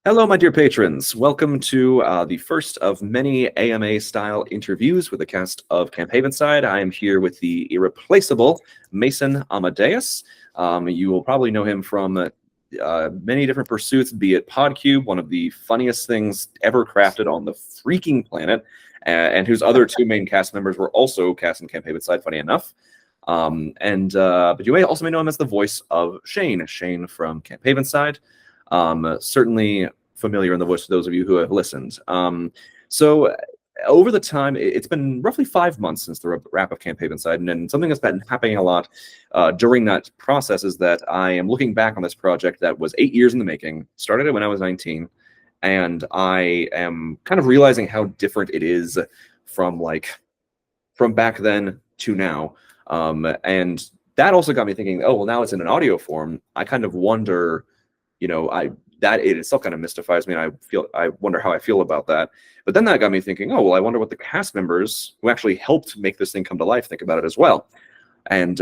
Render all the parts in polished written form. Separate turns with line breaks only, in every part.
Hello, my dear patrons. Welcome to the first of many AMA-style interviews with the cast of Camp Havenside. I am here with the irreplaceable Mason Amadeus. You will probably know him from many different pursuits, be it PodCube, one of the funniest things ever crafted on the freaking planet, and whose other two main cast members were also cast in Camp Havenside, funny enough. But you may also know him as the voice of Shane from Camp Havenside. Certainly familiar in the voice for those of you who have listened. So over the time, it's been roughly 5 months since the wrap of Camp Havenside, and something that's been happening a lot during that process is that I am looking back on this project that was 8 years in the making, started it when I was 19, and I am kind of realizing how different it is from back then to now. And that also got me thinking, oh, well, now it's in an audio form. I kind of wonder, that it itself kind of mystifies me, and I wonder how I feel about that. But then that got me thinking, oh, well, I wonder what the cast members who actually helped make this thing come to life think about it as well. And,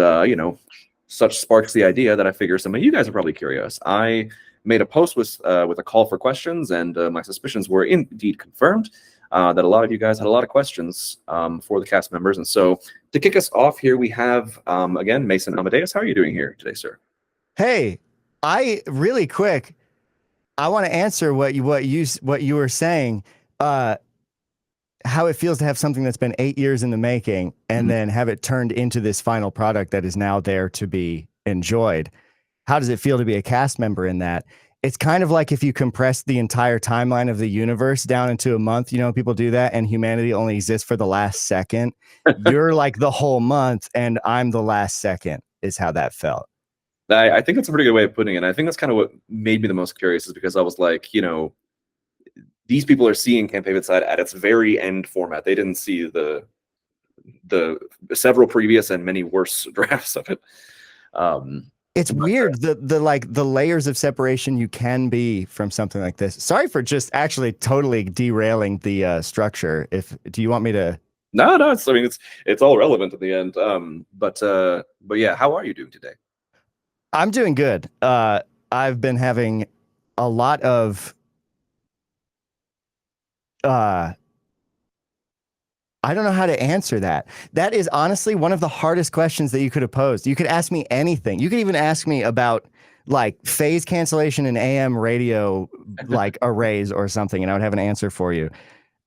such sparks the idea that I figure some of you guys are probably curious. I made a post with a call for questions, and my suspicions were indeed confirmed, that a lot of you guys had a lot of questions for the cast members. And so to kick us off here, we have, again, Mason Amadeus. How are you doing here today, sir?
Hey, really quick, I want to answer what you were saying, how it feels to have something that's been 8 years in the making and then have it turned into this final product that is now there to be enjoyed. How does it feel to be a cast member in that? It's kind of like if you compress the entire timeline of the universe down into a month, people do that, and humanity only exists for the last second. You're like the whole month and I'm the last second is how that felt.
I think that's a pretty good way of putting it. I think that's kind of what made me the most curious, is because I was like, these people are seeing Camp Havenside at its very end format. They didn't see the several previous and many worse drafts of it.
It's weird the layers of separation you can be from something like this. Sorry for just actually totally derailing the structure. Do you want me to?
No, it's all relevant at the end. But yeah, how are you doing today?
I'm doing good. I've been having a lot of I don't know how to answer that. That is honestly one of the hardest questions that you could have posed. You could ask me anything. You could even ask me about like phase cancellation in AM radio like arrays or something, and I would have an answer for you.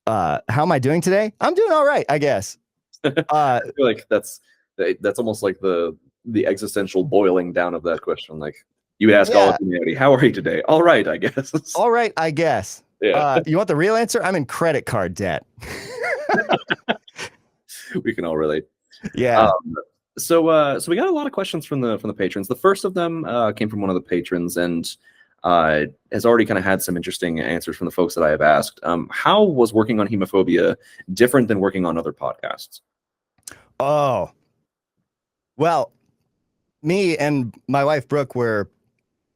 How am I doing today? I'm doing all right, I guess.
I feel like that's almost like the existential boiling down of that question. Like, you would ask all of humanity, how are you today? All right, I guess.
All right, I guess.
Yeah.
You want the real answer? I'm in credit card debt.
We can all relate.
Yeah.
So we got a lot of questions from the patrons. The first of them came from one of the patrons, and has already kind of had some interesting answers from the folks that I have asked. How was working on Hemophobia different than working on other podcasts?
Oh, well, me and my wife, Brooke, were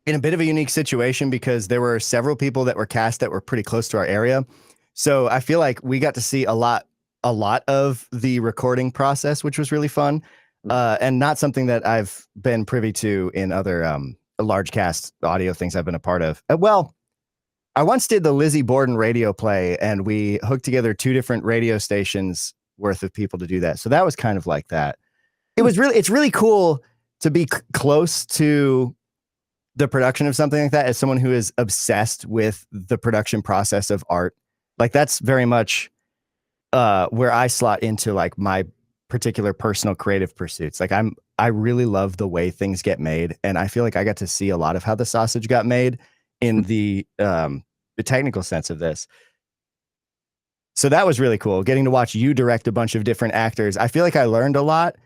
in a bit of a unique situation because there were several people that were cast that were pretty close to our area. So I feel like we got to see a lot of the recording process, which was really fun, and not something that I've been privy to in other large cast audio things I've been a part of. Well, I once did the Lizzie Borden radio play, and we hooked together 2 different radio stations worth of people to do that. So that was kind of like that. It's really cool to be close to the production of something like that as someone who is obsessed with the production process of art. Like, that's very much where I slot into like my particular personal creative pursuits. Like, I really love the way things get made, and I feel like I got to see a lot of how the sausage got made in the technical sense of this. So that was really cool, getting to watch you direct a bunch of different actors. I feel like I learned a lot.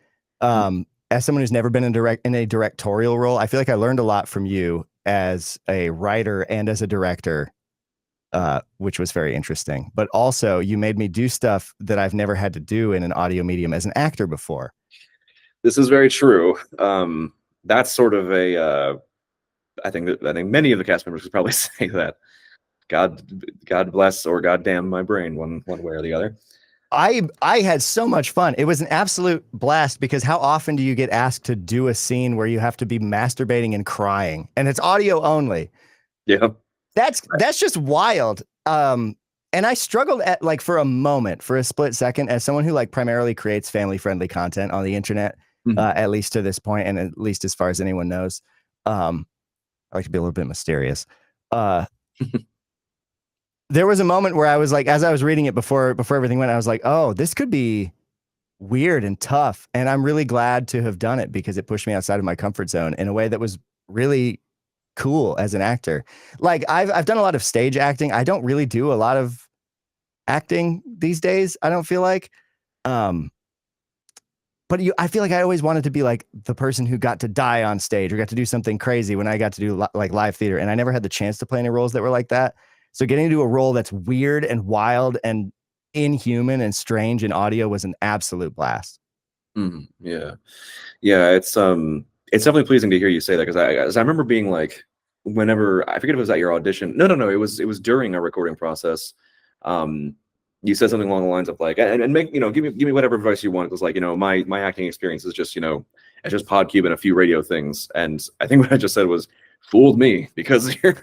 As someone who's never been in a directorial role, I feel like I learned a lot from you as a writer and as a director, which was very interesting. But also, you made me do stuff that I've never had to do in an audio medium as an actor before.
This is very true. That's sort of a. I think many of the cast members could probably say that. God bless or God damn my brain, one way or the other.
I had so much fun. It was an absolute blast, because how often do you get asked to do a scene where you have to be masturbating and crying, and it's audio only?
Yeah.
That's just wild. And I struggled at like for a moment, for a split second, as someone who like primarily creates family friendly content on the internet,
Mhm.
at least to this point, and at least as far as anyone knows. I like to be a little bit mysterious. Uh, there was a moment where I was like, as I was reading it before everything went, I was like, oh, this could be weird and tough. And I'm really glad to have done it because it pushed me outside of my comfort zone in a way that was really cool as an actor. Like I've done a lot of stage acting. I don't really do a lot of acting these days. I don't feel like, um, but I feel like I always wanted to be like the person who got to die on stage or got to do something crazy when I got to do like live theater. And I never had the chance to play any roles that were like that. So getting to do a role that's weird and wild and inhuman and strange in audio was an absolute blast.
Yeah. Yeah, it's definitely pleasing to hear you say that because I remember being like, whenever I forget if it was at your audition. No, it was during a recording process. Um, you said something along the lines of like, and make give me whatever advice you want. It was like, my acting experience is just it's just PodCube and a few radio things. And I think what I just said was fooled me because you're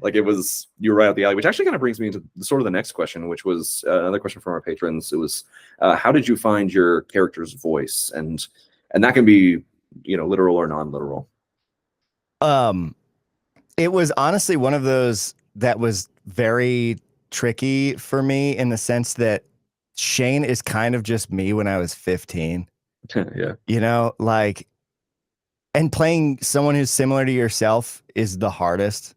like you were right out the alley, which actually kind of brings me into sort of the next question, which was another question from our patrons. It was how did you find your character's voice and that can be literal or non-literal.
Um, it was honestly one of those that was very tricky for me in the sense that Shane is kind of just me when I was 15,
Yeah.
like, and playing someone who's similar to yourself is the hardest.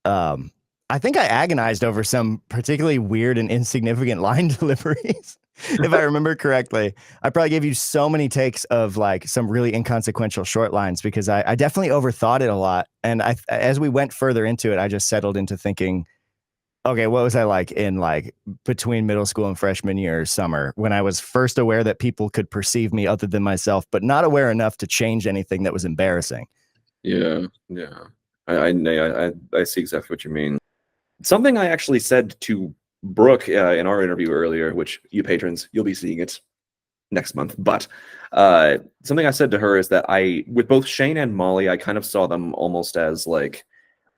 Um, I think I agonized over some particularly weird and insignificant line deliveries. If I remember correctly, I probably gave you so many takes of like some really inconsequential short lines because I definitely overthought it a lot. And as we went further into it, I just settled into thinking, okay, what was I like in like between middle school and freshman year summer when I was first aware that people could perceive me other than myself, but not aware enough to change anything that was embarrassing.
Yeah. Yeah. I see exactly what you mean. Something I actually said to Brooke in our interview earlier, which you patrons, you'll be seeing it next month. But something I said to her is that with both Shane and Molly, I kind of saw them almost like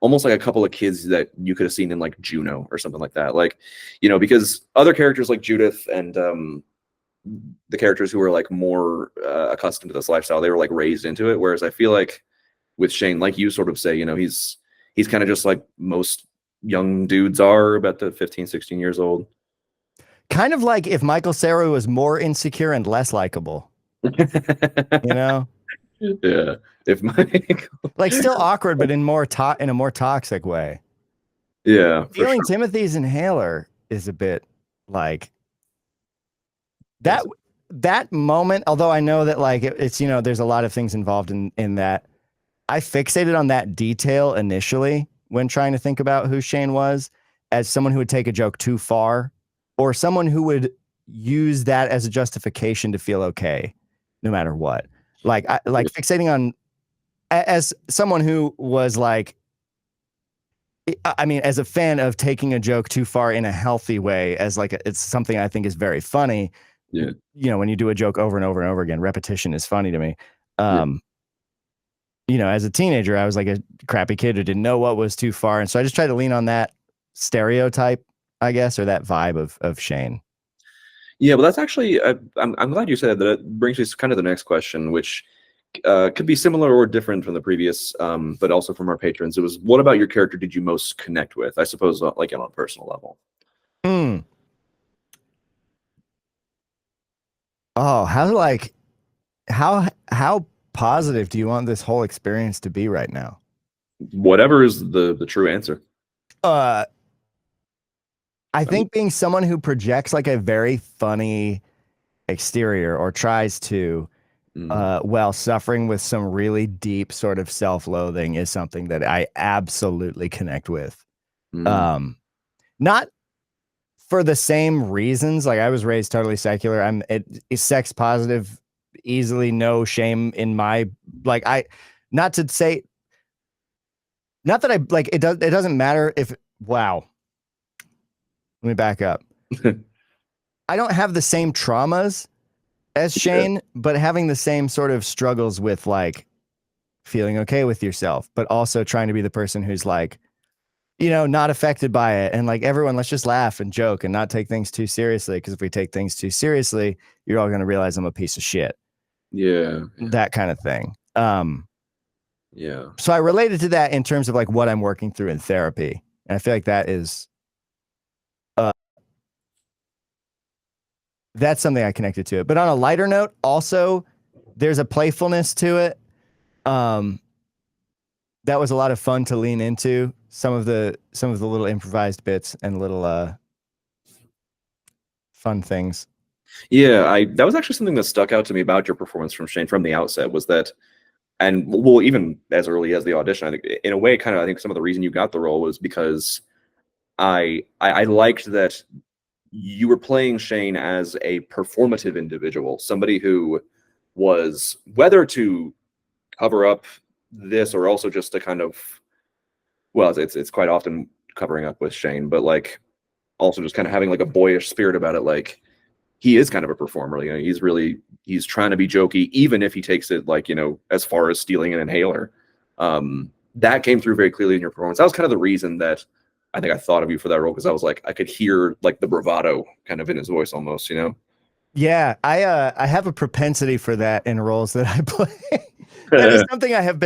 a couple of kids that you could have seen in like Juno or something like that. Like, because other characters like Judith and the characters who were like more accustomed to this lifestyle, they were like raised into it. Whereas I feel like with Shane, like you sort of say, he's kind of just like most young dudes are about the 15, 16 years old.
Kind of like if Michael Cera was more insecure and less likable, you know?
Yeah. If my
Like still awkward, but in in a more toxic way.
Yeah, for
Feeling
sure.
Timothy's inhaler is a bit like that
Yes.
that moment, although I know that like it's there's a lot of things involved in that. I fixated on that detail initially when trying to think about who Shane was as someone who would take a joke too far or someone who would use that as a justification to feel okay no matter what. Like fixating on as someone who was like I mean, as a fan of taking a joke too far in a healthy way, as like it's something I think is very funny.
Yeah.
When you do a joke over and over and over again, repetition is funny to me.
Yeah.
Um, as a teenager, I was like a crappy kid who didn't know what was too far, and so I just tried to lean on that stereotype, I guess, or that vibe of Shane.
Yeah, but that's actually I'm glad you said that. It brings me to kind of the next question, which could be similar or different from the previous, but also from our patrons. It was, what about your character did you most connect with? I suppose, like on a personal level.
Mm. Oh, how positive do you want this whole experience to be right now?
Whatever is the true answer.
Uh, I
I mean,
think being someone who projects like a very funny exterior or tries to,
mm,
while suffering with some really deep sort of self-loathing is something that I absolutely connect with.
mm,
Um, Not for the same reasons. Like I was raised totally secular. It's sex positive, easily no shame in my like I not to say not that I like it doesn't matter if wow. Let me back up. I don't have the same traumas as
yeah,
Shane, but having the same sort of struggles with like feeling okay with yourself, but also trying to be the person who's like not affected by it. And like everyone, let's just laugh and joke and not take things too seriously. Because if we take things too seriously, you're all going to realize I'm a piece of shit.
Yeah.
That kind of thing.
Yeah.
So I related to that in terms of like what I'm working through in therapy. And I feel like that's something I connected to it. But on a lighter note, also there's a playfulness to it. That was a lot of fun to lean into. Some of the little improvised bits and little fun things.
Yeah, I that was actually something that stuck out to me about your performance from Shane from the outset was that, and well, even as early as the audition, I think in a way, kind of, I think some of the reason you got the role was because I liked that you were playing Shane as a performative individual, somebody who was, whether to cover up this or also just to kind of, well, it's quite often covering up with Shane, but like also just kind of having like a boyish spirit about it, like he is kind of a performer. He's trying to be jokey, even if he takes it like, as far as stealing an inhaler. That came through very clearly in your performance. That was kind of the reason that I think I thought of you for that role, because I was like, I could hear like the bravado kind of in his voice almost.
Yeah, I have a propensity for that in roles that I play. And it's something I have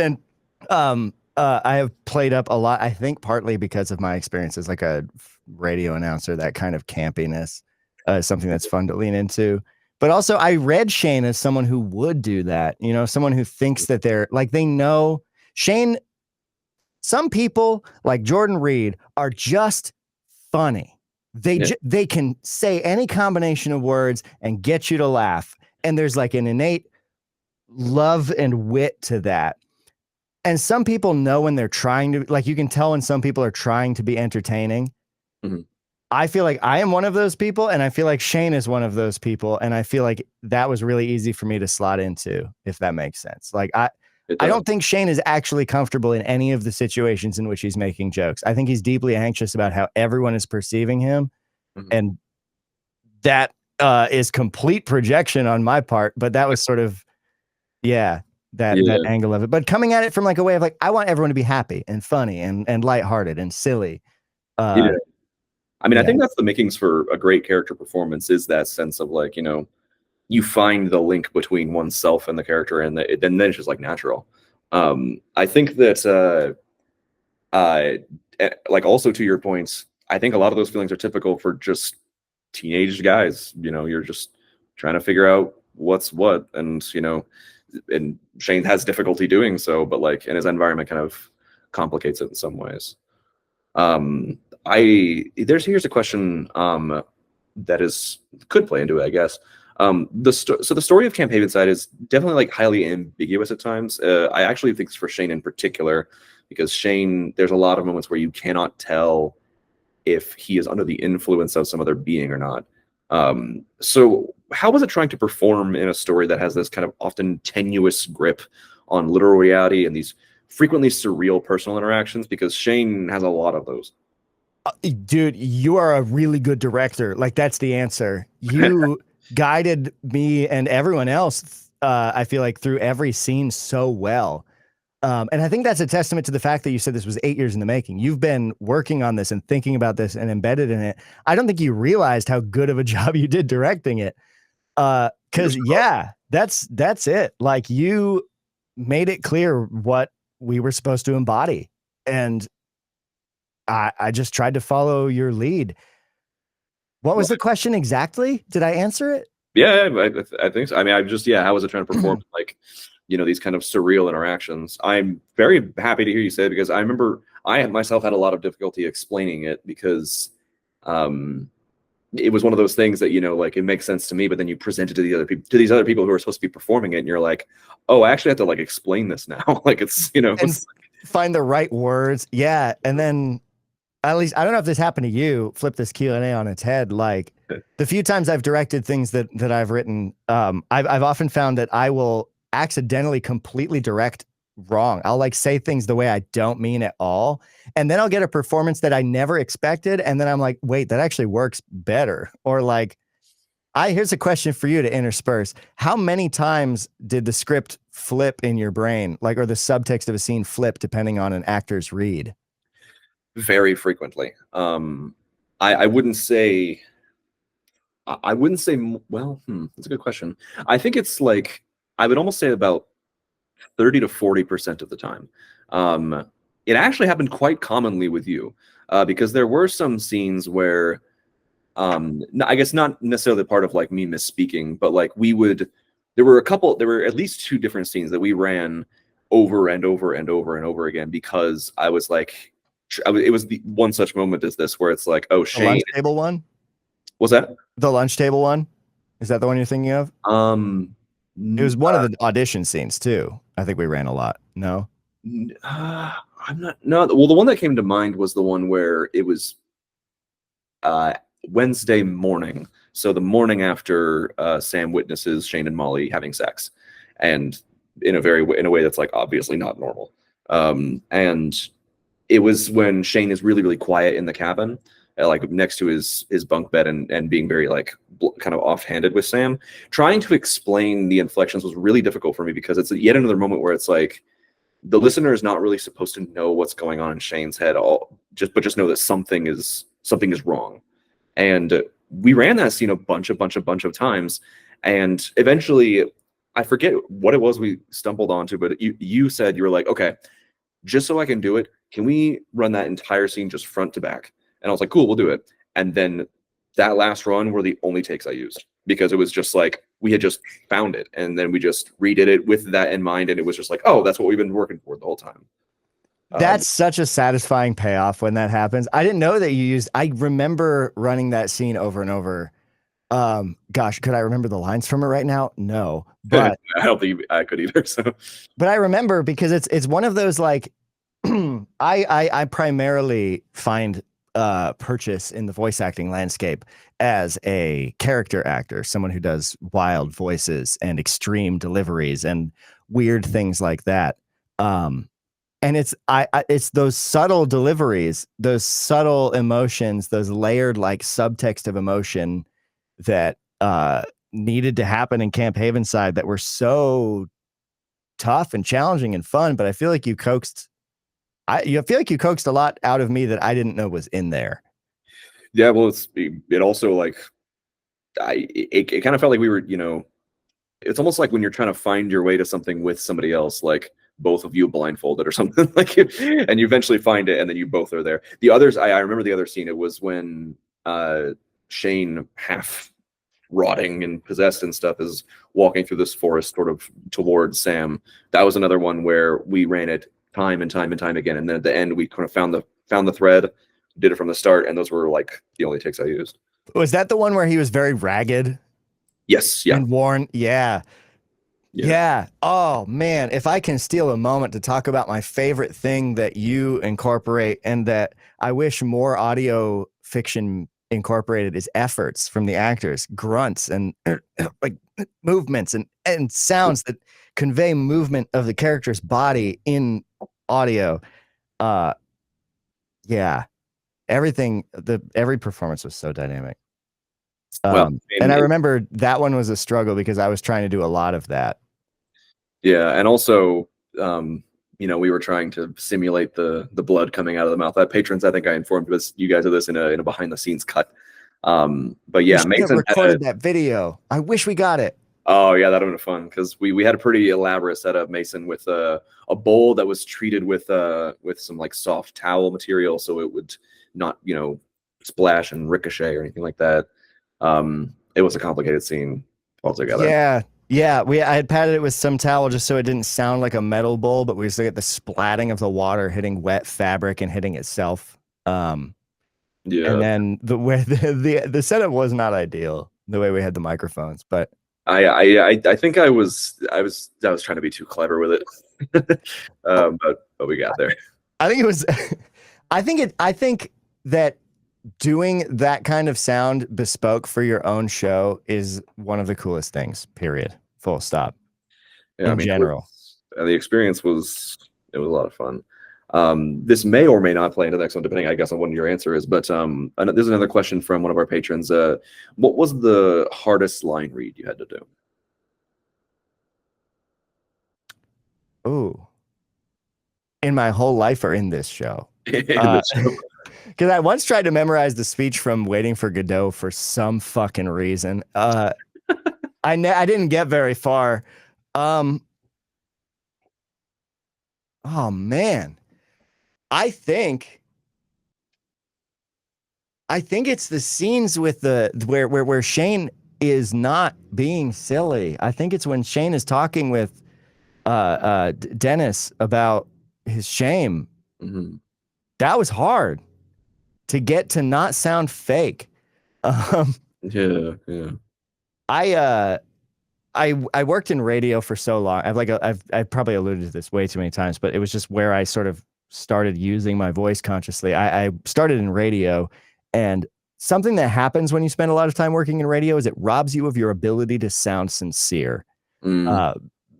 played up a lot, I think partly because of my experience as like a radio announcer. That kind of campiness is something that's fun to lean into. But also I read Shane as someone who would do that, someone who thinks that they're like, they know Shane. Some people like Jordan Reed are just funny.
Yeah.
They can say any combination of words and get you to laugh. And there's like an innate love and wit to that. And some people know when they're trying to, like, you can tell when some people are trying to be entertaining.
Mhm.
I feel like I am one of those people, and I feel like Shane is one of those people. And I feel like that was really easy for me to slot into, if that makes sense. Like, I don't think Shane is actually comfortable in any of the situations in which he's making jokes. I think he's deeply anxious about how everyone is perceiving him.
Mhm.
And that is complete projection on my part. But that was sort of, that angle of it. But coming at it from like a way of like, I want everyone to be happy and funny and lighthearted and silly.
Yeah. I mean, I
Yeah.
think that's the makings for a great character performance, is that sense of like, you find the link between oneself and the character, and then it's just like natural. I think that like, also to your points, I think a lot of those feelings are typical for just teenage guys. You're just trying to figure out what's what, and Shane has difficulty doing so, but like, in his environment kind of complicates it in some ways. Here's a question that could play into it, I guess. So the story of Camp Havenside is definitely like highly ambiguous at times. I actually think it's for Shane in particular, because Shane, there's a lot of moments where you cannot tell if he is under the influence of some other being or not. So how was it trying to perform in a story that has this kind of often tenuous grip on literal reality and these frequently surreal personal interactions? Because Shane has a lot of those.
Dude, you are a really good director. Like, that's the answer. You guided me and everyone else, I feel like, through every scene so well. And I think that's a testament to the fact that you said this was 8 years in the making. You've been working on this and thinking about this and embedded in it. I don't think you realized how good of a job you did directing it. Cause that's it. Like, you made it clear what we were supposed to embody. And I just tried to follow your lead. What was the question exactly? Did I answer it?
Yeah, I think so. I mean, how was it trying to perform like, these kind of surreal interactions? I'm very happy to hear you say it, because I remember I myself had a lot of difficulty explaining it, because it was one of those things that, like, it makes sense to me, but then you present it to these other people who are supposed to be performing it, and you're like, oh, I actually have to like explain this now. Like, it's,
And find the right words. Yeah. And then, at least, I don't know if this happened to you, flip this Q&A on its head. Like, the few times I've directed things that I've written, I've often found that I will accidentally completely direct wrong. I'll like say things the way I don't mean at all. And then I'll get a performance that I never expected. And then I'm like, wait, that actually works better. Or like, here's a question for you to intersperse. How many times did the script flip in your brain? Like, or the subtext of a scene flip depending on an actor's read?
very frequently. I wouldn't say I wouldn't say well, that's a good question. I think it's like I would almost say about 30 to 40% of the time. Um, it actually happened quite commonly with you, because there were some scenes where I guess not necessarily part of like me misspeaking, but like there were at least two different scenes that we ran over and over and over and over again because I was like, it was the one such moment as this where it's like, oh,
The
Shane,
lunch table one?
was that?
The lunch table one? Is that the one you're thinking of?
Um,
It was one of the audition scenes too. I think we ran a lot. No?
I'm not, no, well, the one that came to mind was the one where it was uh, Wednesday morning. So the morning after Sam witnesses Shane and Molly having sex, and in a way that's like obviously not normal. And it was when Shane is really really quiet in the cabin, like next to his bunk bed, and being very like kind of offhanded with Sam. Trying to explain the inflections was really difficult for me because it's yet another moment where it's like the listener is not really supposed to know what's going on in Shane's head all just know that something is wrong. And we ran that scene a bunch of times. And eventually, I forget what it was we stumbled onto, but you said you were like, okay, just so I can do it, can we run that entire scene just front to back? And I was like, cool, we'll do it. And then that last run were the only takes I used because it was just like we had just found it, and then we just redid it with that in mind, and it was just like, oh, that's what we've been working for the whole time.
That's such a satisfying payoff when that happens. I didn't know that you used, I remember running that scene over and over. Gosh, could I remember the lines from it right now? No, but
I don't think I could either. So,
but I remember because it's one of those like I primarily find purchase in the voice acting landscape as a character actor, someone who does wild voices and extreme deliveries and weird things like that. And it's those subtle deliveries, those subtle emotions, those layered like subtext of emotion that needed to happen in Camp Havenside that were so tough and challenging and fun. But I feel like you coaxed a lot out of me that I didn't know was in there.
yeah, well, it also like it kind of felt like we were, it's almost like when you're trying to find your way to something with somebody else, like both of you blindfolded or something like it, and you eventually find it, and then you both are there. The others, I remember the other scene. It was when Shane, half rotting and possessed and stuff, is walking through this forest sort of towards Sam. That was another one where we ran it time and time and time again, and then at the end we kind of found the thread, did it from the start, and those were like the only takes I used.
Was that the one where he was very ragged
Yes, yeah,
and worn? Yeah.
yeah.
Yeah. Oh man, if I can steal a moment to talk about my favorite thing that you incorporate and that I wish more audio fiction incorporated is efforts from the actors, grunts and like movements and sounds that convey movement of the character's body in audio. Uh yeah, every performance was so dynamic.
Well,
And I remember that one was a struggle because I was trying to do a lot of that.
yeah, and also, we were trying to simulate the blood coming out of the mouth. That patrons, I think I informed you guys of this in a behind the scenes cut. But
We
yeah,
should have
Mason
recorded that video. I wish we got it.
oh yeah, that'd have been fun because we had a pretty elaborate setup, Mason, with a bowl that was treated with some like soft towel material so it would not splash and ricochet or anything like that. It was a complicated scene altogether.
Yeah. Yeah. I had patted it with some towel just so it didn't sound like a metal bowl, but we still get the splatting of the water hitting wet fabric and hitting itself. And
Yeah,
then the way the setup was not ideal, the way we had the microphones, but
I think I was trying to be too clever with it, but we got there.
I think it was I think that doing that kind of sound bespoke for your own show is one of the coolest things, period. Full stop.
Yeah, I
In
mean,
general.
the experience was a lot of fun. This may or may not play into the next one, depending, I guess, on what your answer is. But there's another question from one of our patrons. What was the hardest line read you had to do?
Ooh. In my whole life or in this show?
in the show.
Because I once tried to memorize the speech from Waiting for Godot for some fucking reason. I didn't get very far. Oh man, I think it's the scenes with the where Shane is not being silly. I think it's when Shane is talking with Dennis about his shame.
Mm-hmm.
That was hard to get to not sound fake.
Yeah, yeah.
I worked in radio for so long. I've probably alluded to this way too many times, but it was just where I sort of started using my voice consciously. I started in radio, and something that happens when you spend a lot of time working in radio is it robs you of your ability to sound sincere.
Mm.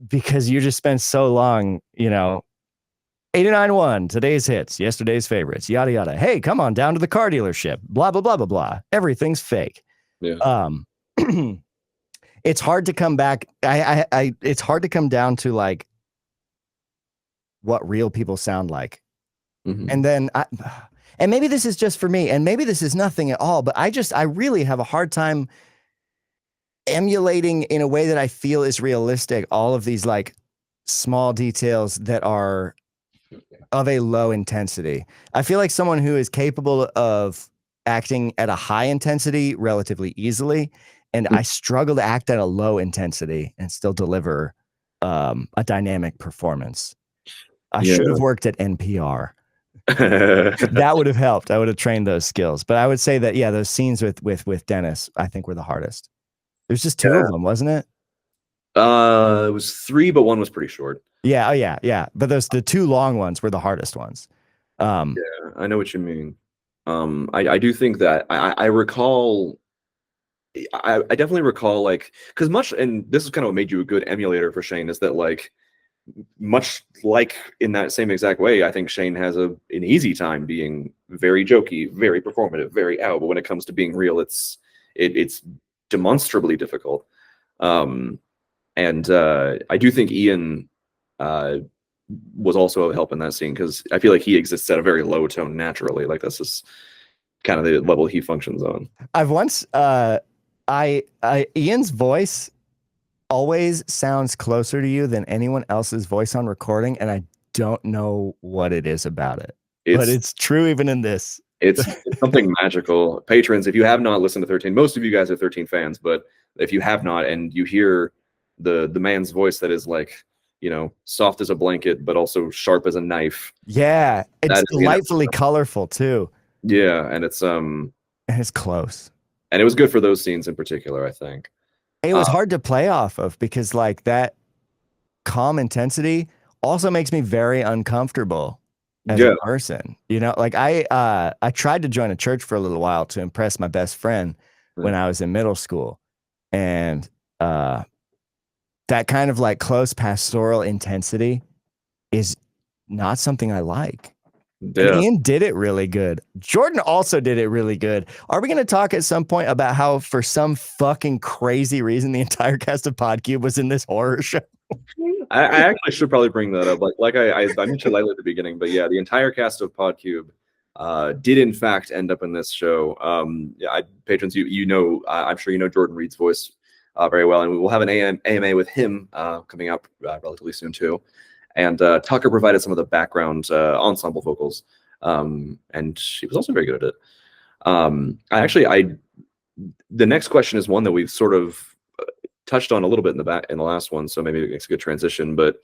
Because you just spend so long, 89.1, today's hits, yesterday's favorites, yada yada. Hey, come on down to the car dealership. Blah blah blah blah blah. Everything's fake.
Yeah.
It's hard to come back. It's hard to come down to like what real people sound like.
Mm-hmm.
And then and maybe this is just for me, and maybe this is nothing at all, but I really have a hard time emulating in a way that I feel is realistic all of these like small details that are of a low intensity. I feel like someone who is capable of acting at a high intensity relatively easily, and I struggle to act at a low intensity and still deliver a dynamic performance. I should have worked at NPR. That would have helped. I would have trained those skills. But I would say that, yeah, those scenes with Dennis, I think were the hardest. There's just two of them, wasn't it?
It was 3, but one was pretty short.
Yeah. Oh, yeah. Yeah. But the two long ones were the hardest ones.
Yeah, I know what you mean. I do think that I recall. I definitely recall, like, because much, and this is kind of what made you a good emulator for Shane, is that like much like in that same exact way, I think Shane has an easy time being very jokey, very performative, very out. But when it comes to being real, it's demonstrably difficult. And I do think Ian was also a help in that scene, because I feel like he exists at a very low tone naturally. Like this is kind of the level he functions on.
I've once Ian's voice always sounds closer to you than anyone else's voice on recording, and I don't know what it is about it. But it's true even in this.
It's something magical. Patrons, if you have not listened to 13, most of you guys are 13 fans, but if you have not and you hear the man's voice that is like, soft as a blanket, but also sharp as a knife.
Yeah, it's delightfully colorful too.
Yeah, and it's
close.
And it was good for those scenes in particular, I think.
It was hard to play off of because like that calm intensity also makes me very uncomfortable as a person. Like I tried to join a church for a little while to impress my best friend when I was in middle school. And that kind of like close pastoral intensity is not something I like.
Yeah.
And Ian did it really good. Jordan also did it really good. Are we going to talk at some point about how, for some fucking crazy reason, the entire cast of Podcube was in this horror show?
I actually should probably bring that up. Like I mentioned lightly at the beginning, but yeah, the entire cast of Podcube did in fact end up in this show. Patrons, I'm sure you know Jordan Reed's voice very well, and we will have an AMA with him coming up relatively soon too. And Tucker provided some of the background ensemble vocals, and she was also very good at it. The next question is one that we've sort of touched on a little bit in the last one, so maybe it makes a good transition. But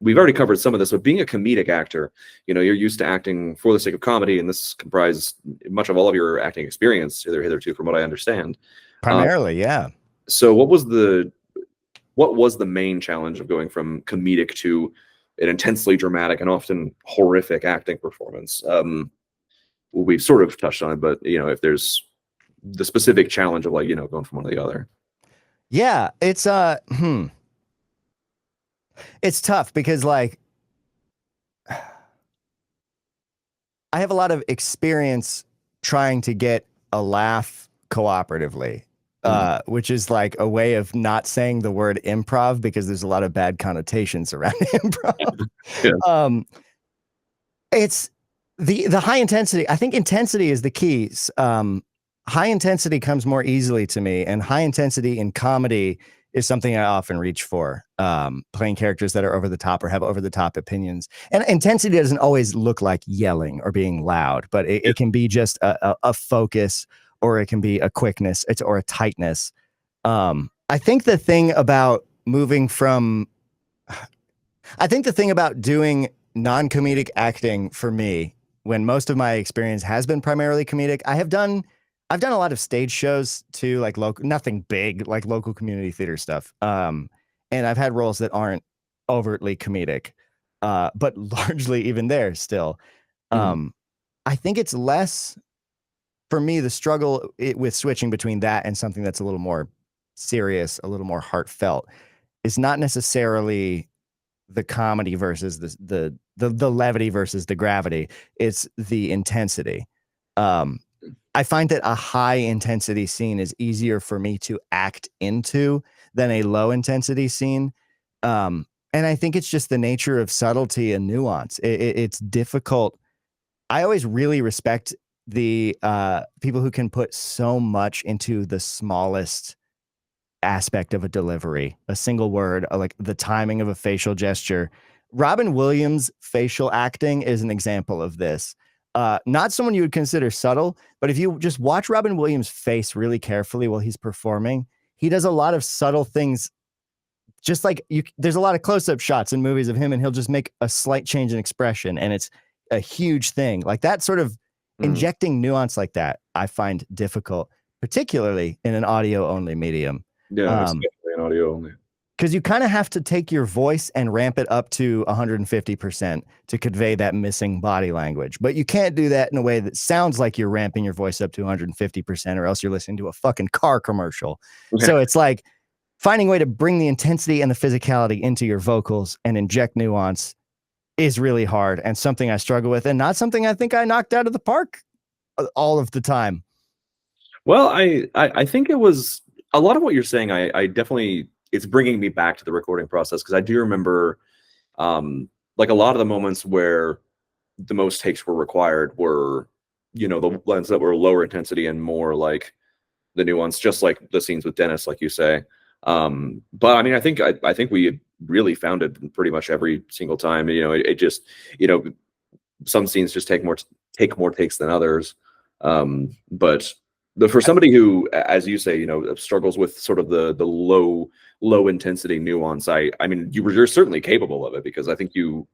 we've already covered some of this. But being a comedic actor, you're used to acting for the sake of comedy, and this comprised much of all of your acting experience hitherto, from what I understand.
Primarily, yeah.
So what was the main challenge of going from comedic to an intensely dramatic and often horrific acting performance? We've sort of touched on it, but if there's the specific challenge of going from one to the other.
Yeah, it's it's tough because like I have a lot of experience trying to get a laugh cooperatively. Which is like a way of not saying the word improv because there's a lot of bad connotations around improv.
Yeah.
The high intensity, I think intensity is the key. High intensity comes more easily to me, and high intensity in comedy is something I often reach for. Playing characters that are over the top or have over the top opinions. And intensity doesn't always look like yelling or being loud, but it can be just a focus, or it can be a quickness, or a tightness. I think the thing about moving from, I think the thing about doing non-comedic acting for me, when most of my experience has been primarily comedic, I've done a lot of stage shows too, like local, nothing big, like local community theater stuff. And I've had roles that aren't overtly comedic, but largely even there still.
Mhm.
Um, I think it's less for me, the struggle with switching between that and something that's a little more serious, a little more heartfelt, is not necessarily the comedy versus the levity versus the gravity. It's the intensity. Um, I find that a high intensity scene is easier for me to act into than a low intensity scene. And I think it's just the nature of subtlety and nuance. It's difficult. I always really respect the people who can put so much into the smallest aspect of a delivery, a single word, like the timing of a facial gesture. Robin Williams' facial acting is an example of this. Not someone you would consider subtle, but if you just watch Robin Williams' face really carefully while he's performing, he does a lot of subtle things. Just like there's a lot of close-up shots in movies of him, and he'll just make a slight change in expression, and it's a huge thing. Like that sort of
Mm.
injecting nuance like that, I find difficult, particularly in an audio-only medium.
Yeah, it's
Um,
definitely an audio only.
because you kind of have to take your voice and ramp it up to 150% to convey that missing body language. But you can't do that in a way that sounds like you're ramping your voice up to 150%, or else you're listening to a fucking car commercial.
Yeah.
So it's like finding a way to bring the intensity and the physicality into your vocals and inject nuance is really hard, and something I struggle with, and not something I think I knocked out of the park all of the time.
Well, I think it was a lot of what you're saying. I definitely, it's bringing me back to the recording process, because I do remember, like a lot of the moments where the most takes were required were, the ones that were lower intensity and more like the nuance, just like the scenes with Dennis, like you say. But I mean, I think we really found it pretty much every single time. It just, you know, some scenes just take more takes than others. But for somebody who, as you say, struggles with sort of the low intensity nuance, I mean, you're certainly capable of it, because I think you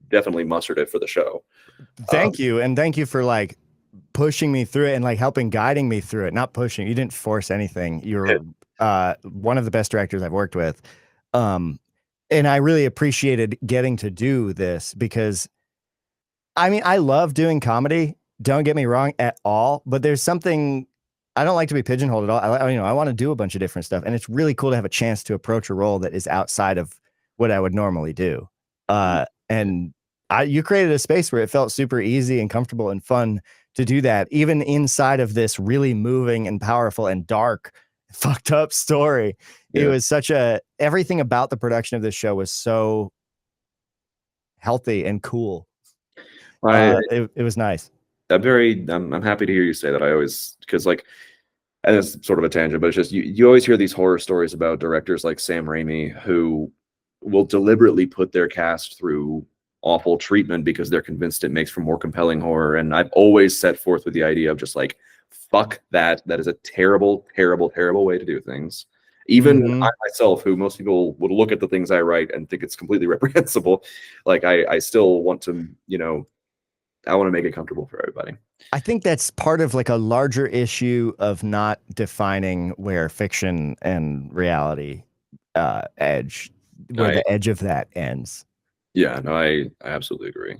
definitely mustered it for the show.
Thank you, and thank you for like pushing me through it and like helping guiding me through it. Not pushing, you didn't force anything. You're one of the best directors I've worked with. Um, and I really appreciated getting to do this, because I mean, I love doing comedy. Don't get me wrong at all, but there's something I don't like to be pigeonholed at all. I want to do a bunch of different stuff, and it's really cool to have a chance to approach a role that is outside of what I would normally do. And you created a space where it felt super easy and comfortable and fun to do that, even inside of this really moving and powerful and dark, fucked up story. It
Yeah.
was everything about the production of this show was so healthy and cool.
I
It was nice.
I'm happy to hear you say that. I always, because like, and it's sort of a tangent, but it's just you always hear these horror stories about directors like Sam Raimi, who will deliberately put their cast through awful treatment because they're convinced it makes for more compelling horror. And I've always set forth with the idea of just like, fuck that. That is a terrible, terrible, terrible way to do things. Even I
Mhm.
myself, who most people would look at the things I write and think it's completely reprehensible, like I still want to, I want to make it comfortable for everybody.
I think that's part of like a larger issue of not defining where fiction and reality where
I
the edge of that ends.
Yeah, no, I absolutely agree.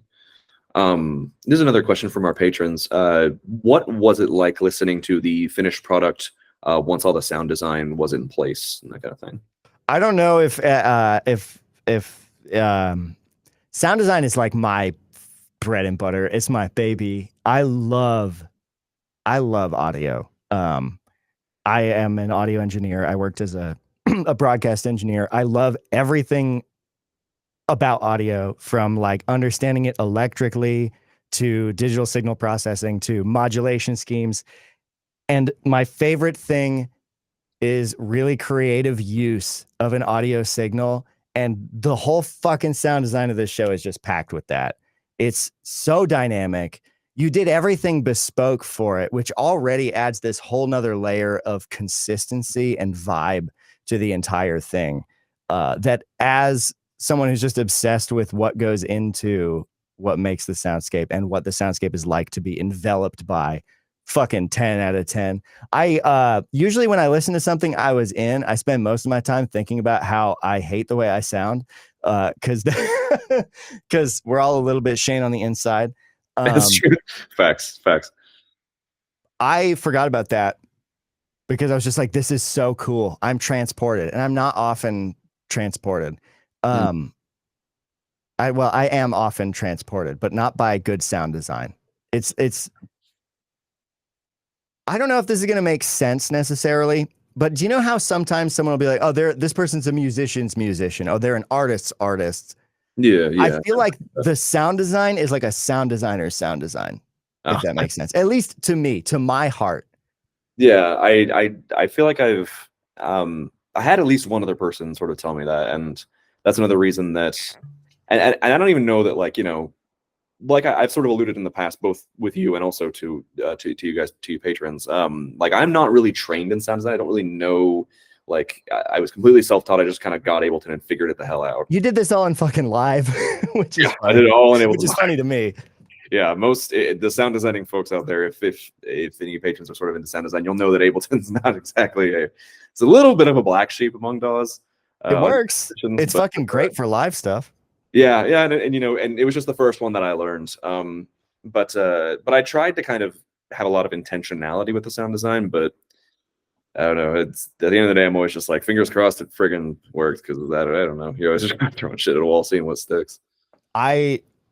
There's another question from our patrons. What was it like listening to the finished product once all the sound design was in place and that kind of thing?
I don't know if sound design is like my bread and butter. It's my baby. I love audio. I am an audio engineer. I worked as a a broadcast engineer. I love everything about audio, from like understanding it electrically to digital signal processing to modulation schemes. And my favorite thing is really creative use of an audio signal. And the whole fucking sound design of this show is just packed with that. It's so dynamic. You did everything bespoke for it, which already adds this whole nother layer of consistency and vibe to the entire thing. That as someone who's just obsessed with what goes into what makes the soundscape and what the soundscape is like to be enveloped by, fucking 10 out of 10. I usually when I listen to something I spend most of my time thinking about how I hate the way I sound, because because we're all a little bit Shane on the inside.
That's true. Facts.
I forgot about that because I was just like, this is so cool. I'm transported, and I'm not often transported. I am often transported, but not by good sound design. It's I don't know if this is going to make sense necessarily, but do you know how sometimes someone will be like, "Oh, this person's a musician's musician. Oh, they're an artist's artist."
Yeah.
I feel like the sound design is like a sound designer's sound design, if that makes sense. At least to me, to my heart.
Yeah, I feel like I had at least one other person sort of tell me that, and that's another reason that, and I don't even know that, like, you know, like I've sort of alluded in the past, both with you and also to you guys, to you patrons. Like, I'm not really trained in sound design. I don't really know. Like, I was completely self-taught. I just kind of got Ableton and figured it the hell out.
You did this all in fucking live, which is funny.
I did it all in Ableton,
which is funny to me.
Yeah, the sound designing folks out there, if any of you patrons are sort of into sound design, you'll know that Ableton's not exactly it's a little bit of a black sheep among DAWs.
It works. It's fucking great for live stuff.
Yeah, and you know, and it was just the first one that I learned. But I tried to kind of have a lot of intentionality with the sound design, but I don't know. It's at the end of the day, I'm always just like, fingers crossed it friggin' works, because of that. I don't know. You're always just throwing shit at a wall, seeing what sticks.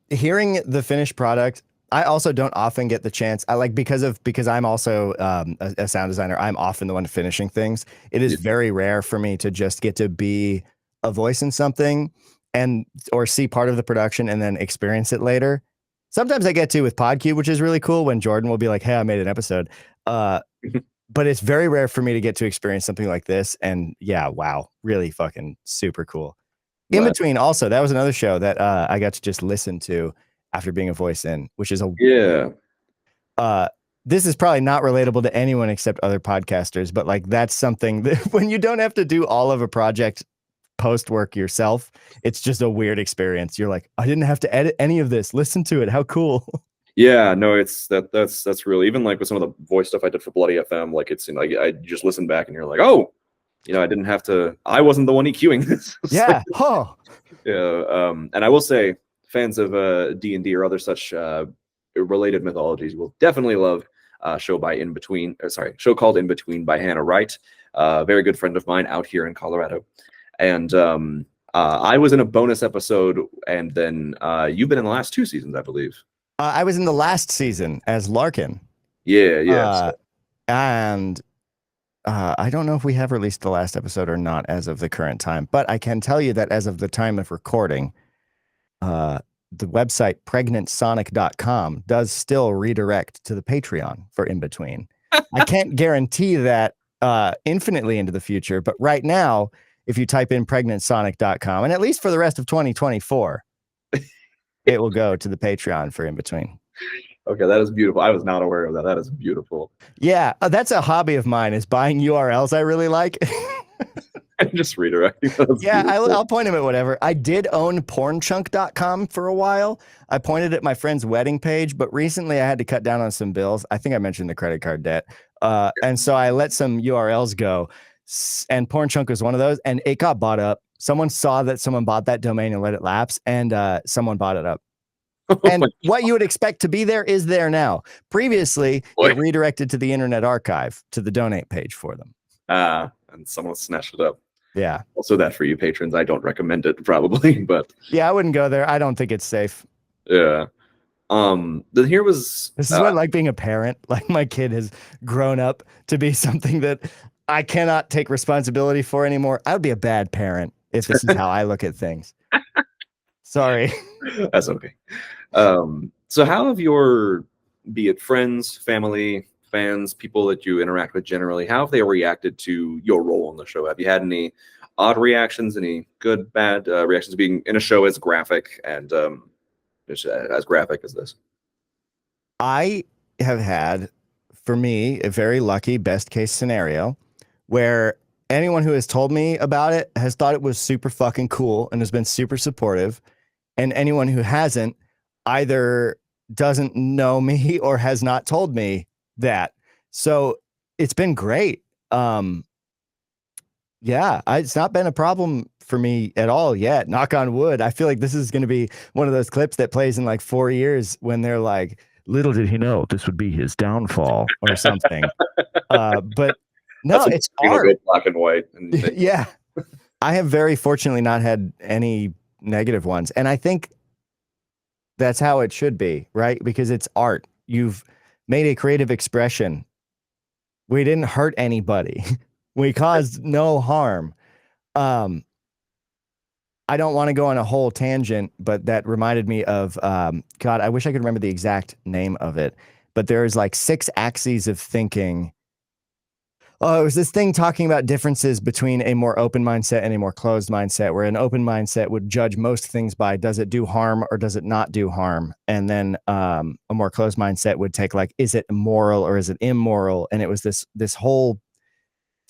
Hearing the finished product, I also don't often get the chance. Because I'm also a sound designer. I'm often the one finishing things. It is very rare for me to just get to be a voice in something or see part of the production and then experience it later. Sometimes I get to with PodCube, which is really cool, when Jordan will be like, "Hey, I made an episode." But it's very rare for me to get to experience something like this. And yeah, wow, really fucking super cool. In Between, also, that was another show that I got to just listen to after being a voice in, which is this is probably not relatable to anyone except other podcasters, but like, that's something that when you don't have to do all of a project post work yourself, it's just a weird experience. You're like, I didn't have to edit any of this. Listen to it. How cool.
Yeah, no, that's really, even like with some of the voice stuff I did for Bloody FM, like, it's, you know, like, I just listen back and you're like, oh, you know, I wasn't the one EQing this.
Yeah.
Yeah. And I will say, fans of D&D or other such related mythologies will definitely love a show called In Between by Hannah Wright, a very good friend of mine out here in Colorado. And I was in a bonus episode, and then you've been in the last 2 seasons, I believe.
I was in the last season as Larkin.
Yeah.
And I don't know if we have released the last episode or not as of the current time, but I can tell you that as of the time of recording, the website pregnantsonic.com does still redirect to the Patreon for In Between. I can't guarantee that infinitely into the future, but right now, if you type in pregnantsonic.com, and at least for the rest of 2024, it will go to the Patreon for In Between.
Okay, that is beautiful. I was not aware of that. That is beautiful.
Yeah, that's a hobby of mine, is buying URLs I really like.
And just redirecting.
Yeah, I'll point them at whatever. I did own pornchunk.com for a while. I pointed at my friend's wedding page, but recently I had to cut down on some bills. I think I mentioned the credit card debt. And so I let some URLs go, and Pornchunk was one of those, and it got bought up. Someone saw that someone bought that domain and let it lapse, and someone bought it up. And what you would expect to be there is there now. Previously, it redirected to the Internet Archive, to the donate page for them.
And someone snatched it up.
Yeah.
Also, that for you patrons, I don't recommend it, probably, but
yeah, I wouldn't go there. I don't think it's safe.
Yeah. Then this
is what, like, being a parent. Like, my kid has grown up to be something that I cannot take responsibility for anymore. I would be a bad parent if this is how I look at things. Sorry.
That's okay. So how have your, be it friends, family, fans, people that you interact with generally, how have they reacted to your role on the show? Have you had any odd reactions, any good, bad reactions to being in a show as graphic and as graphic as this?
I have had, for me, a very lucky best case scenario where anyone who has told me about it has thought it was super fucking cool and has been super supportive. And anyone who hasn't either doesn't know me or has not told me that. So it's been great. Yeah, it's not been a problem for me at all yet. Knock on wood. I feel like this is going to be one of those clips that plays in like 4 years when they're like, little did he know this would be his downfall or something. But no,
That's when
it's
people
art.
go black and white. And
Yeah. I have very fortunately not had any negative ones. And I think that's how it should be, right? Because it's art. You've made a creative expression. We didn't hurt anybody. We caused no harm. I don't want to go on a whole tangent, but that reminded me of God, I wish I could remember the exact name of it. But there's like 6 axes of thinking. Oh, it was this thing talking about differences between a more open mindset and a more closed mindset, where an open mindset would judge most things by does it do harm or does it not do harm? And then a more closed mindset would take like, is it moral or is it immoral? And it was this whole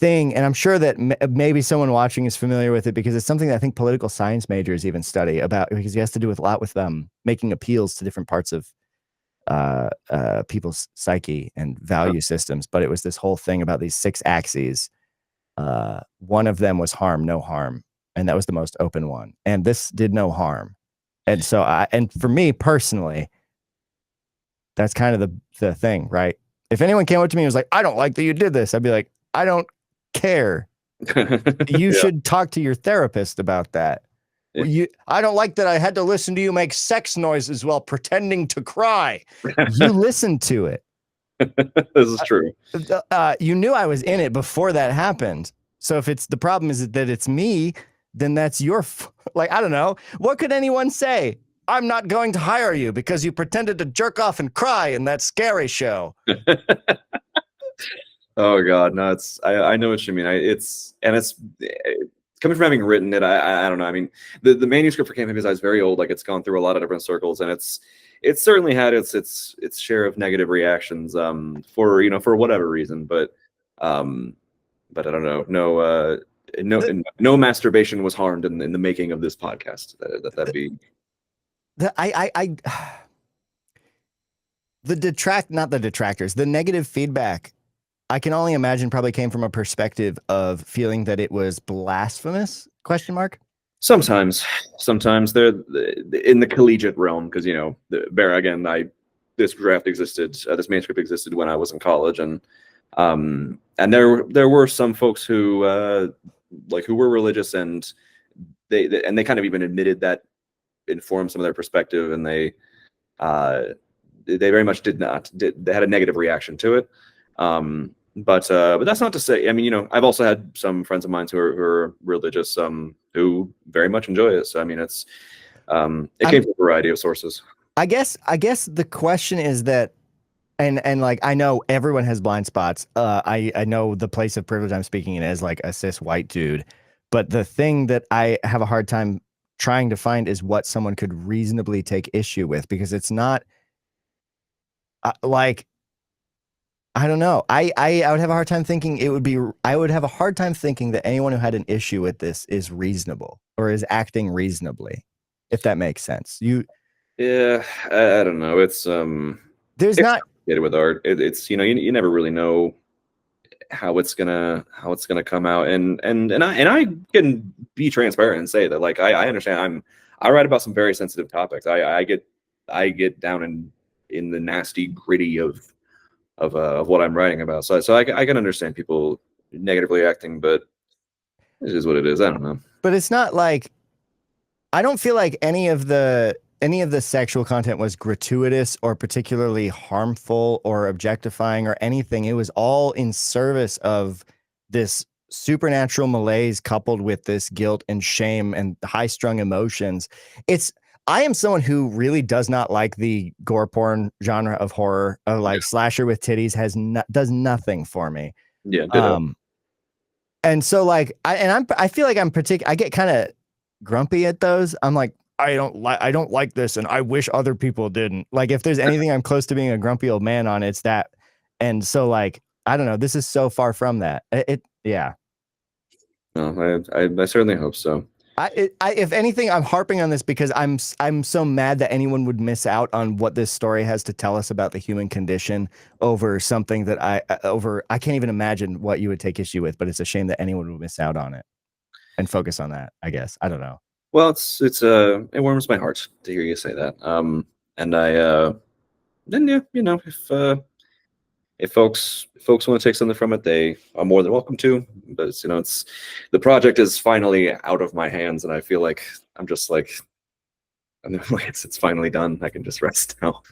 thing. And I'm sure that maybe someone watching is familiar with it because it's something that I think political science majors even study about, because it has to do with a lot with making appeals to different parts of people's psyche and value systems. But it was this whole thing about these 6 axes. One of them was harm, no harm. And that was the most open one. And this did no harm. And so and for me personally, that's kind of the thing, right? If anyone came up to me and was like, I don't like that you did this, I'd be like, I don't care. You should talk to your therapist about that. I don't like that I had to listen to you make sex noises while pretending to cry. You listened to it.
This is true.
You knew I was in it before that happened. So if it's the problem is that it's me, then that's your like, I don't know. What could anyone say? I'm not going to hire you because you pretended to jerk off and cry in that scary show.
Oh God, no, I know what you mean. It's coming from having written it. I don't know. I mean, the manuscript for Camp Havenside is very old. Like it's gone through a lot of different circles, and it's certainly had its share of negative reactions. For whatever reason, but I don't know. No masturbation was harmed in the making of this podcast. That'd be
not the detractors, the negative feedback. I can only imagine probably came from a perspective of feeling that it was blasphemous, ?
sometimes they're in the collegiate realm because this draft existed, this manuscript existed when I was in college, and there were some folks who who were religious, and they kind of even admitted that informed some of their perspective, and they very much they had a negative reaction to it. But that's not to say. I mean, I've also had some friends of mine who are religious, who very much enjoy it. So I mean, it came from a variety of sources.
I guess the question is that, and like I know everyone has blind spots. I know the place of privilege I'm speaking in as like a cis white dude, but the thing that I have a hard time trying to find is what someone could reasonably take issue with, because it's not like. I don't know. I would have a hard time thinking I would have a hard time thinking that anyone who had an issue with this is reasonable or is acting reasonably, if that makes sense.
Yeah, I don't know. It's
not
with art. It's you never really know how it's gonna come out, and I can be transparent and say that like I understand. I write about some very sensitive topics. I get down in the nasty gritty of what I'm writing about. So I can understand people negatively acting, but it is what it is. I don't know.
But it's not like, I don't feel like any of the sexual content was gratuitous or particularly harmful or objectifying or anything. It was all in service of this supernatural malaise coupled with this guilt and shame and high-strung emotions. I am someone who really does not like the gore porn genre of horror. Like slasher with titties does nothing for me.
Yeah, ditto.
And so like I feel like I get kind of grumpy at those. I'm like, I don't like this, and I wish other people didn't. Like, if there's anything I'm close to being a grumpy old man on, it's that. And so like, I don't know, this is so far from that. Yeah.
No, I certainly hope so.
If anything, I'm harping on this because I'm so mad that anyone would miss out on what this story has to tell us about the human condition over something that I can't even imagine what you would take issue with, but it's a shame that anyone would miss out on it and focus on that, I guess. I don't know.
Well, it warms my heart to hear you say that. And then yeah, if folks want to take something from it, they are more than welcome to. But it's the project is finally out of my hands, and I feel like I'm just like it's finally done. I can just rest now.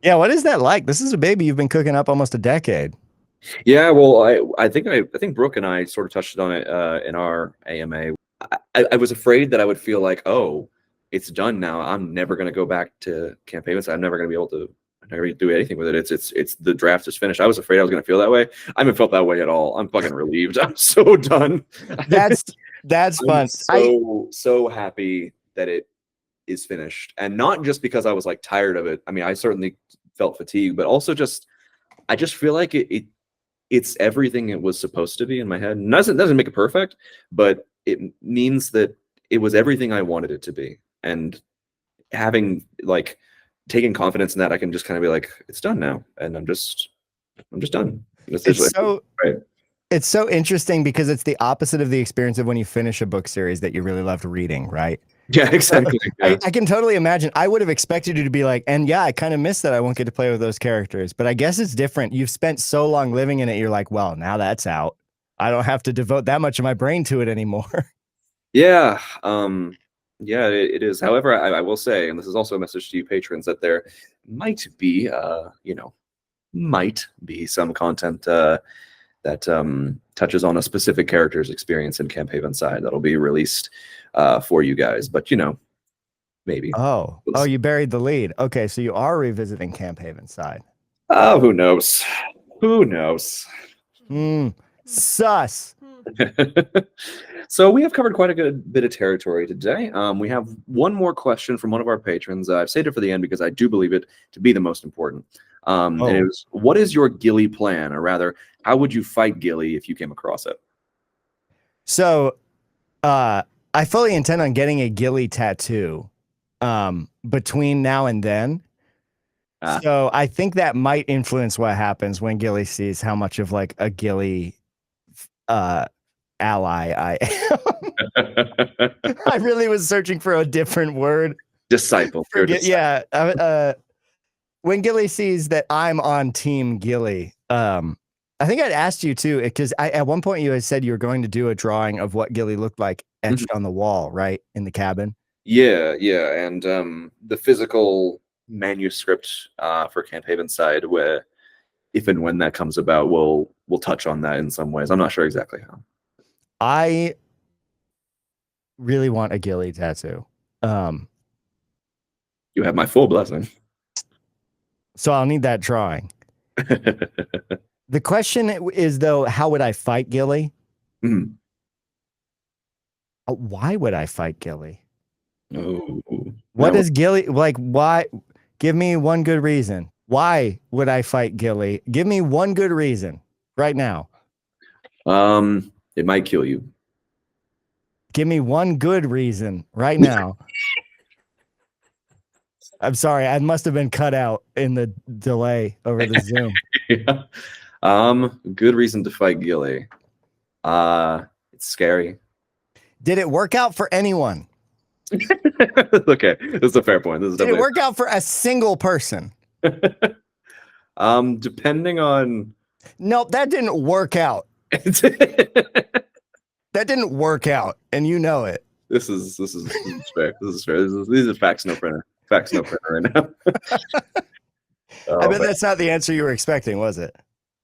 Yeah, what is that like? This is a baby you've been cooking up almost a decade.
Yeah, well, I think Brooke and I sort of touched on it in our AMA. I was afraid that I would feel like, oh, it's done now. I'm never going to go back to Camp Havenside. I'm never going to be able to. I'm not going to do anything with it. It's the draft is finished. I was afraid I was going to feel that way. I haven't felt that way at all. I'm fucking relieved. I'm so done.
That's fun.
So happy that it is finished, and not just because I was like tired of it. I mean, I certainly felt fatigued, but also I just feel like it's everything it was supposed to be in my head. And doesn't make it perfect, but it means that it was everything I wanted it to be. And having like taken confidence in that, I can just kind of be like, it's done now, and I'm just done.
It's so interesting because it's the opposite of the experience of when you finish a book series that you really loved reading, right?
Yeah, exactly. Yeah.
I can totally imagine. I would have expected you to be like, and yeah, I kind of miss that I won't get to play with those characters. But I guess it's different. You've spent so long living in it. You're like, well, now that's out. I don't have to devote that much of my brain to it anymore.
Yeah. Yeah, it is. However, I will say, and this is also a message to you patrons, that there might be, some content that touches on a specific character's experience in Camp Havenside that'll be released for you guys. But maybe.
Oh, you buried the lead. Okay, so you are revisiting Camp Havenside.
Oh, who knows? Who knows?
Sus.
So we have covered quite a good bit of territory today. We have one more question from one of our patrons. I've saved it for the end because I do believe it to be the most important. And it was, what is your ghillie plan? Or rather, how would you fight ghillie if you came across it?
So I fully intend on getting a ghillie tattoo between now and then. So I think that might influence what happens when ghillie sees how much of like a ghillie ally I am. I really was searching for a different word.
Disciple.
Yeah. When ghillie sees that I'm on team ghillie, I think I'd asked you too, because at one point you had said you were going to do a drawing of what ghillie looked like etched on the wall, right? In the cabin.
Yeah. And the physical manuscript for Camp Havenside, where if and when that comes about, we'll touch on that in some ways. I'm not sure exactly how.
I really want a ghillie tattoo.
You have my full blessing.
So I'll need that drawing. The question is, though, how would I fight ghillie?
Mm.
Why would I fight ghillie?
Oh,
what is ghillie like? Why? Give me one good reason. Why would I fight ghillie? Give me one good reason right now.
It might kill you.
Give me one good reason right now. I'm sorry, I must have been cut out in the delay over the Zoom.
Yeah. Good reason to fight ghillie. It's scary.
Did it work out for anyone?
Okay, this is a fair point.
Did it work out for a single person?
Depending on.
Nope, that didn't work out. That didn't work out, and you know it.
This is fair. These are facts, no printer. Facts, no printer right now.
I bet that's not the answer you were expecting, was it?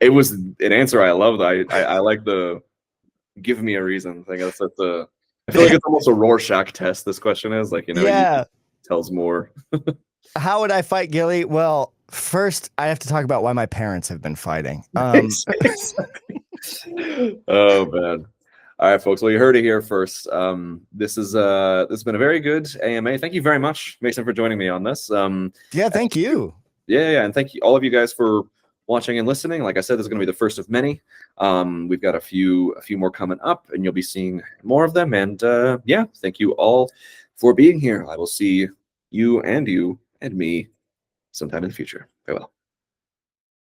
It was an answer I loved. I like the give me a reason thing. I feel like it's almost a Rorschach test. This question is like,
Yeah.
tells more.
How would I fight Gilly? Well, first I have to talk about why my parents have been fighting.
Oh man. All right, folks. Well, you heard it here first. This has been a very good AMA. Thank you very much, Mason, for joining me on this.
Yeah, thank you.
Yeah, and thank you all of you guys for watching and listening. Like I said, this is going to be the first of many. We've got a few more coming up, and you'll be seeing more of them. And yeah, thank you all for being here. I will see you and me sometime in the future. Farewell.